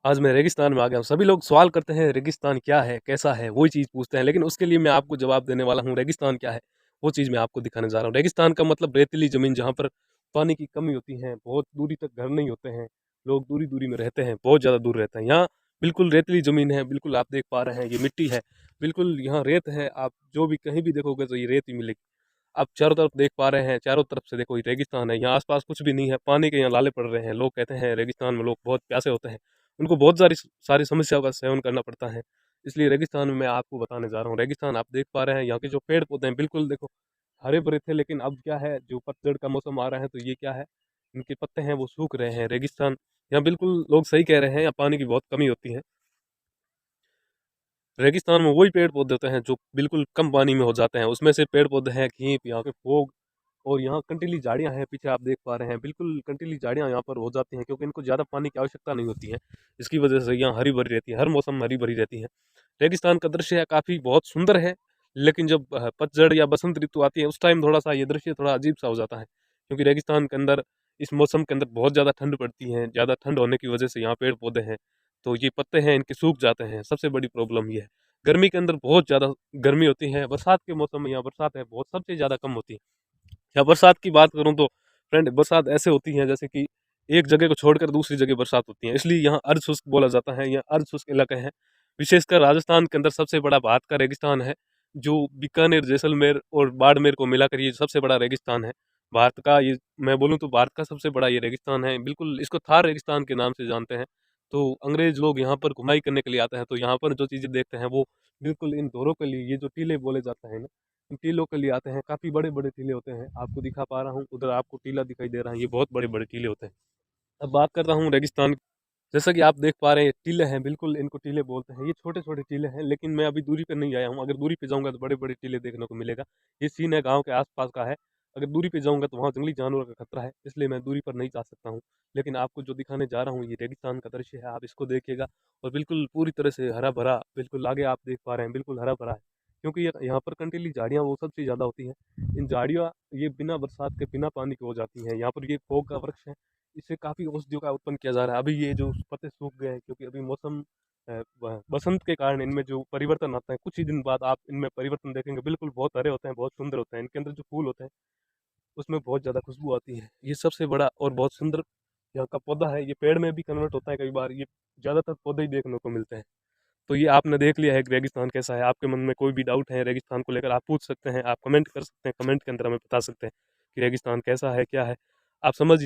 आज मैं रेगिस्तान में आ गया हूँ। सभी लोग सवाल करते हैं रेगिस्तान क्या है, कैसा है, वही चीज़ पूछते हैं। लेकिन उसके लिए मैं आपको जवाब देने वाला हूँ, रेगिस्तान क्या है, वो चीज़ मैं आपको दिखाने जा रहा हूँ। रेगिस्तान का मतलब रेतीली ज़मीन जहाँ पर पानी की कमी होती है, बहुत दूरी तक घर नहीं होते हैं, लोग दूरी-दूरी में रहते हैं, बहुत ज़्यादा दूर रहते हैं। यहाँ बिल्कुल रेतीली ज़मीन है, बिल्कुल आप देख पा रहे हैं ये मिट्टी है, बिल्कुल यहाँ रेत है, आप जो भी कहीं भी देखोगे तो ये रेत ही मिलेगी। आप चारों तरफ देख पा रहे हैं, चारों तरफ से देखो ये रेगिस्तान है, यहाँ आस-पास कुछ भी नहीं है, पानी के यहाँ लाले पड़ रहे हैं। लोग कहते हैं रेगिस्तान में लोग बहुत प्यासे होते हैं, उनको बहुत सारी समस्याओं का सेवन करना पड़ता है। इसलिए रेगिस्तान में मैं आपको बताने जा रहा हूँ। रेगिस्तान आप देख पा रहे हैं, यहाँ के जो पेड़-पौधे हैं बिल्कुल देखो हरे-भरे थे, लेकिन अब क्या है जो पतझड़ का मौसम आ रहा है तो ये क्या है, इनके पत्ते हैं वो सूख रहे हैं। रेगिस्तान यहाँ बिल्कुल लोग सही कह रहे हैं, यहाँ पानी की बहुत कमी होती है। रेगिस्तान में वही पेड़-पौधे होते हैं जो बिल्कुल कम पानी में हो जाते हैं, उसमें से पेड़-पौधे हैं घीप, यहाँ पे फोग और यहाँ कंटीली झाड़ियाँ हैं, पीछे आप देख पा रहे हैं, बिल्कुल कंटीली झाड़ियाँ यहाँ पर हो जाती हैं क्योंकि इनको ज़्यादा पानी की आवश्यकता नहीं होती है। इसकी वजह से यहाँ हरी-भरी रहती है, हर मौसम में हरी-भरी रहती है। रेगिस्तान का दृश्य काफ़ी बहुत सुंदर है, लेकिन जब पतझड़ या बसंत ऋतु आती है, उस टाइम थोड़ा-सा ये दृश्य थोड़ा अजीब-सा हो जाता है, क्योंकि रेगिस्तान के अंदर इस मौसम के अंदर बहुत ज़्यादा ठंड पड़ती है, ज़्यादा ठंड होने की वजह से यहाँ पेड़-पौधे हैं, तो ये पत्ते हैं इनके सूख जाते हैं, सबसे बड़ी प्रॉब्लम ये है। गर्मी के अंदर बहुत ज़्यादा गर्मी होती है, बरसात के मौसम में यहाँ बरसात है, बहुत सबसे ज़्यादा कम होती है। या बरसात की बात करूँ तो फ्रेंड बरसात ऐसे होती है जैसे कि एक जगह को छोड़कर दूसरी जगह बरसात होती है, इसलिए यहाँ अर्ध शुष्क बोला जाता है, यह अर्ध शुष्क इलाका है। विशेषकर राजस्थान के अंदर सबसे बड़ा भारत का रेगिस्तान है, जो बीकानेर, जैसलमेर और बाड़मेर को मिलाकर ये सबसे बड़ा रेगिस्तान है। भारत का ये मैं बोलूँ तो भारत का सबसे बड़ा ये रेगिस्तान है, बिल्कुल इसको थार रेगिस्तान के नाम से जानते हैं। तो अंग्रेज़ लोग यहाँ पर घुमाई करने के लिए आते हैं, तो यहाँ पर जो चीज़ें देखते हैं वो बिल्कुल इन दौरों के लिए, ये जो टीले बोले जाते हैं ना, टीलों के लिए आते हैं, काफ़ी बड़े-बड़े टीले होते हैं, आपको दिखा पा रहा हूँ, उधर आपको टीला दिखाई दे रहा है, ये बहुत बड़े-बड़े टीले होते हैं। अब बात करता हूँ रेगिस्तान की। जैसा कि आप देख पा रहे हैं, टीले हैं, बिल्कुल इनको टीले बोलते हैं, ये छोटे-छोटे टीले हैं, लेकिन मैं अभी दूरी पे नहीं आया हूँ, अगर दूरी पे जाऊँगा तो बड़े-बड़े टीले देखने को मिलेगा। ये सीन है गाँव के आस-पास का है, अगर दूरी पे जाऊँगा तो वहाँ जंगली जानवरों का खतरा है, इसलिए मैं दूरी पर नहीं जा सकता हूँ। लेकिन आपको जो दिखाने जा रहा हूँ, ये रेगिस्तान का दृश्य है, आप इसको देखिएगा और बिल्कुल पूरी तरह से हरा-भरा, बिल्कुल आगे आप देख पा रहे हैं, बिल्कुल हरा-भरा है। क्योंकि ये यहाँ पर कंटीली झाड़ियाँ वो सबसे ज़्यादा होती हैं। इन झाड़ियाँ ये बिना बरसात के, बिना पानी के हो जाती हैं। यहाँ पर ये फोग का वृक्ष है, इससे काफ़ी औषधियों का उत्पन्न किया जा रहा है। अभी ये जो पत्ते सूख गए हैं क्योंकि अभी मौसम बसंत के कारण इनमें जो परिवर्तन आता है, कुछ ही दिन बाद आप इनमें परिवर्तन देखेंगे, बिल्कुल बहुत हरे होते हैं, बहुत सुंदर होते हैं। इनके अंदर जो फूल होते हैं, उसमें बहुत ज़्यादा खुशबू आती है। ये सबसे बड़ा और बहुत सुंदर यहाँ का पौधा है। ये पेड़ में भी कन्वर्ट होता है कई बार, ये ज़्यादातर पौधे ही देखने को मिलते हैं। तो ये आपने देख लिया है कि रेगिस्तान कैसा है। आपके मन में कोई भी डाउट है रेगिस्तान को लेकर, आप पूछ सकते हैं, आप कमेंट कर सकते हैं, कमेंट के अंदर हमें बता सकते हैं कि रेगिस्तान कैसा है, क्या है। आप समझ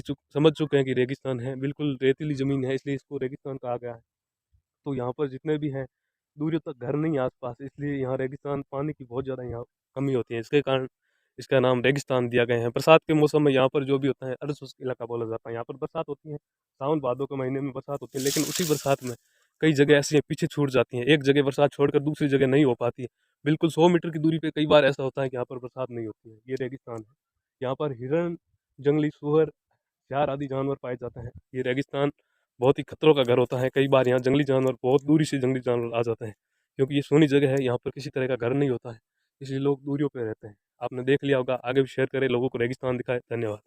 चुके हैं कि रेगिस्तान है, बिल्कुल रेतीली ज़मीन है, इसलिए इसको रेगिस्तान कहा गया है। तो यहाँ पर जितने भी हैं, दूरियों तक घर नहीं है आस-पास, इसलिए यहाँ रेगिस्तान, पानी की बहुत ज़्यादा यहाँ कमी होती है। इसके कारण इसका नाम रेगिस्तान दिया गया है। बरसात के मौसम में यहाँ पर जो भी होता है, अर्ध-शुष्क इलाका बोला जाता है। यहाँ पर बरसात होती है, सावन भादों के महीने में बरसात होती है, लेकिन उसी बरसात में कई जगह ऐसी हैं पीछे छूट जाती हैं। एक जगह बरसात छोड़कर दूसरी जगह नहीं हो पाती है। बिल्कुल 100 मीटर की दूरी पे कई बार ऐसा होता है कि यहाँ पर बरसात नहीं होती है। ये रेगिस्तान है। यहाँ पर हिरण, जंगली सूअर, सियार आदि जानवर पाए जाते हैं। ये रेगिस्तान बहुत ही खतरों का घर होता है। कई बार यहाँ जंगली जानवर, बहुत दूरी से जंगली जानवर आ जाते हैं, क्योंकि ये सुनी जगह है, यहाँ पर किसी तरह का घर नहीं होता है, इसलिए लोग दूरियों पे रहते हैं। आपने देख लिया होगा, आगे भी शेयर करें, लोगों को रेगिस्तान दिखाएँ। धन्यवाद।